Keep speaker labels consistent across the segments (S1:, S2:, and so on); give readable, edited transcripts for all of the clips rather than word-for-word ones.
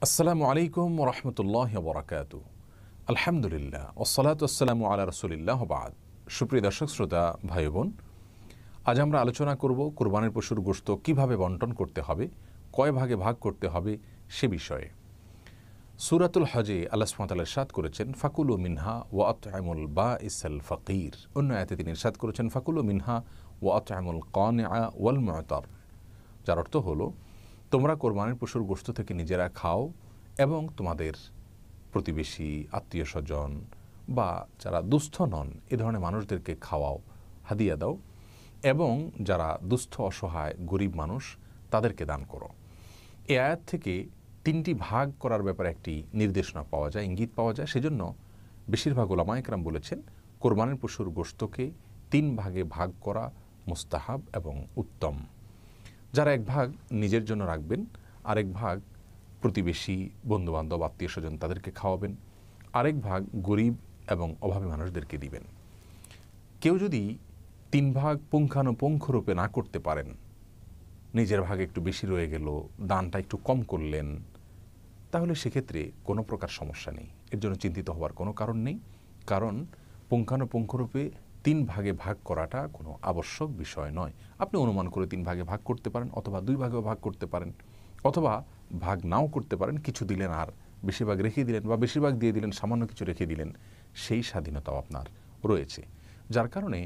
S1: আসসালামু আলাইকুম ওরহমতুল্লাহ বরাকাতু। আলহামদুলিল্লাহ ওসসালাতু ওয়াসসালামু আলা রাসূলিল্লাহ বাদ। সুপ্রিয় দর্শক শ্রোতা ভাই বোন, আজ আমরা আলোচনা করব কুরবানির পশুর গোশত কিভাবে বন্টন করতে হবে, কয় ভাগে ভাগ করতে হবে সে বিষয়ে। সূরাতুল হজে আল্লাহ সুবহানাহু ওয়া তাআলা ইরশাদ করেছেন ফাকুলু মিনহা ওয়া আত'ইমুল বাঈসাল ফাকির। অন্য আয়াতে তিনি ইরশাদ করেছেন ফাকুলু মিনহা ওয়া আত'ইমুল কানিআ ওয়াল মু'তার, যার অর্থ হলো তোমরা কোরবানির পশুর গোশত থেকে নিজেরা খাও এবং তোমাদের প্রতিবেশী, আত্মীয় স্বজন বা যারা দুস্থ নন এ ধরনের মানুষদেরকে খাওয়াও, হাদিয়া দাও, এবং যারা দুস্থ অসহায় গরিব মানুষ তাদেরকে দান করো। এ আয়াত থেকে তিনটি ভাগ করার ব্যাপারে একটি নির্দেশনা পাওয়া যায়, ইঙ্গিত পাওয়া যায়। সেজন্য বেশিরভাগ উলামায়ে কেরাম বলেছেন কোরবানির পশুর গোশতকে তিন ভাগে ভাগ করা মুস্তাহাব এবং উত্তম। যারা এক ভাগ নিজের জন্য রাখবেন, আরেক ভাগ প্রতিবেশী, বন্ধুবান্ধব, আত্মীয় স্বজন তাদেরকে খাওয়াবেন, আরেক ভাগ গরিব এবং অভাবী মানুষদেরকে দিবেন। কেউ যদি তিন ভাগ পুঙ্খানুপুঙ্খরূপে না করতে পারেন, নিজের ভাগ একটু বেশি রয়ে গেল, দানটা একটু কম করলেন, তাহলে সেক্ষেত্রে কোনো প্রকার সমস্যা নেই, এর জন্য চিন্তিত হওয়ার কোনো কারণ নেই। কারণ পুঙ্খানুপুঙ্খরূপে তিন ভাগে ভাগ করাটা কোনো আবশ্যক বিষয় নয়। আপনি অনুমান করে তিন ভাগে ভাগ করতে পারেন, অথবা দুই ভাগেও ভাগ করতে পারেন, অথবা ভাগ নাও করতে পারেন, কিছু দিলেন আর বেশিরভাগ রেখে দিলেন, বা বেশিরভাগ দিয়ে দিলেন সামান্য কিছু রেখে দিলেন, সেই স্বাধীনতাও আপনার রয়েছে। যার কারণে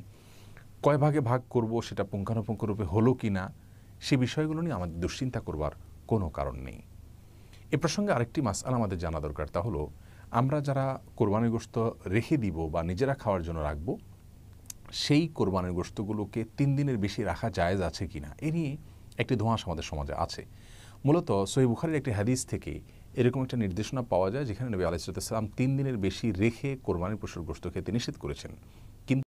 S1: কয় ভাগে ভাগ করব সেটা পুঙ্খানুপুঙ্খরূপে হলো কি না সে বিষয়গুলো নিয়ে আমাদের দুশ্চিন্তা করবার কোনো কারণ নেই। এ প্রসঙ্গে আরেকটি মাসআলা আমাদের জানা দরকার, তা হলো আমরা যারা কোরবানির গোশত রেখে দিব বা নিজেরা খাওয়ার জন্য রাখব, সেই কোরবানির গোশতগুলোকে 3 দিনের বেশি রাখা জায়েজ আছে কিনা এ নিয়ে একটি ধোঁয়াশা আমাদের সমাজে আছে। মূলত সহিহ বুখারীর একটি হাদিস থেকে এরকম একটা নির্দেশনা পাওয়া যায় যেখানে নবী আলাইহিস সালাম 3 দিনের বেশি রেখে কোরবানির পশুর গোশত খেতে নিষেধ করেছেন। কিন্তু